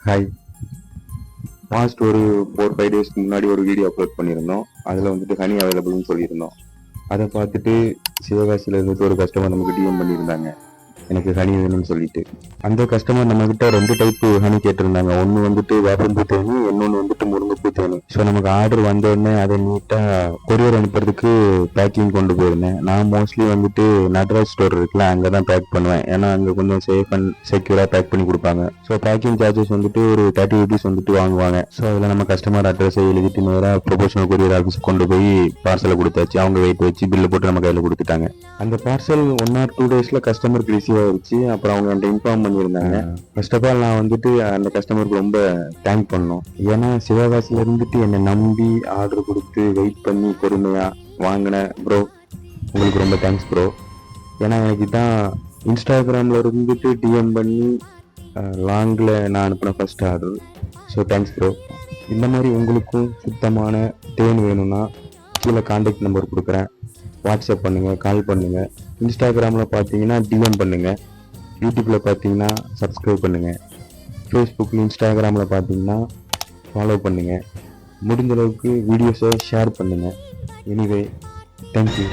Hi. Past ஒரு 4-5 டேஸ்க்கு முன்னாடி ஒரு வீடியோ அப்லோட் பண்ணியிருந்தோம். அதில் வந்துட்டு ஹனி அவைலபிள்னு சொல்லியிருந்தோம். அதை பார்த்துட்டு சிவகாசியில் இருந்துட்டு ஒரு கஸ்டமர் நமக்கு டிஎம் பண்ணியிருந்தாங்க, எனக்கு ஹனி வேணும்னு சொல்லிட்டு. அந்த கஸ்டமர் நம்மக்கிட்ட 2 டைப்பு ஹனி கேட்டிருந்தாங்க. ஒன்று வந்துட்டு வேப்பம்பூ தேனி, இன்னொன்று வந்துட்டு முருங்கைப்பூ தேனி. ஸோ நமக்கு ஆர்டர் வந்தோடனே அதை நீட்டாக கொரியர் அனுப்புறதுக்கு பேக்கிங் கொண்டு போயிருந்தேன். நான் மோஸ்ட்லி வந்துட்டு நட்ராஜ் ஸ்டோர் இருக்குல்ல, அங்கே தான் பேக் பண்ணுவேன். ஏன்னா அங்கே கொஞ்சம் சேஃப் அண்ட் செக்யூராக பேக் பண்ணி கொடுப்பாங்க. ஸோ பேக்கிங் சார்ஜஸ் வந்துட்டு ஒரு 30 rupees வந்துட்டு வாங்குவாங்க. ஸோ அதில் நம்ம கஸ்டமர் அட்ரஸை எழுதிட்டு நேராக ப்ரொபோஷனல் கொரியர் ஆஃபீஸ் கொண்டு போய் பார்சலை கொடுத்தாச்சு. அவங்க வெயிட் வச்சு பில்லு போட்டு நம்ம கையில் கொடுத்துட்டாங்க. அந்த பார்சல் 1 or 2 daysல கஸ்டமருக்கு ரிசீவ் ஆயிடுச்சு. அப்புறம் அவங்க என்கிட்ட இன்ஃபார்ம் பண்ணியிருந்தாங்க. ஃபர்ஸ்ட் ஆஃப் ஆல் நான் வந்துட்டு அந்த கஸ்டமருக்கு ரொம்ப தேங்க் பண்ணணும். ஏன்னா சிவகாசியில இருந்துட்டு என்னை நம்பி ஆர்டர் கொடுத்து வெயிட் பண்ணி பொறுமையா வாங்கின ப்ரோ, உங்களுக்கு ரொம்ப தேங்க்ஸ் ப்ரோ. ஏன்னா எனக்கு தான் இன்ஸ்டாகிராமில் இருந்துட்டு டிஎம் பண்ணி லாங்கில் நான் அனுப்பின first order. So thanks bro. இந்த மாதிரி உங்களுக்கும் சுத்தமான தேன் வேணும்னா கீழே கான்டாக்ட் நம்பர் கொடுக்குறேன். வாட்ஸ்அப் பண்ணுங்கள், கால் பண்ணுங்கள். இன்ஸ்டாகிராமில் பார்த்தீங்கன்னா டிஎம் பண்ணுங்கள். யூடியூப்பில் பார்த்தீங்கன்னா சப்ஸ்கிரைப் பண்ணுங்கள். ஃபேஸ்புக்கில் இன்ஸ்டாகிராமில் பார்த்தீங்கன்னா ஃபாலோ பண்ணுங்கள். முடிஞ்ச அளவுக்கு வீடியோஸை ஷேர் பண்ணுங்கள். Anyway, thank you.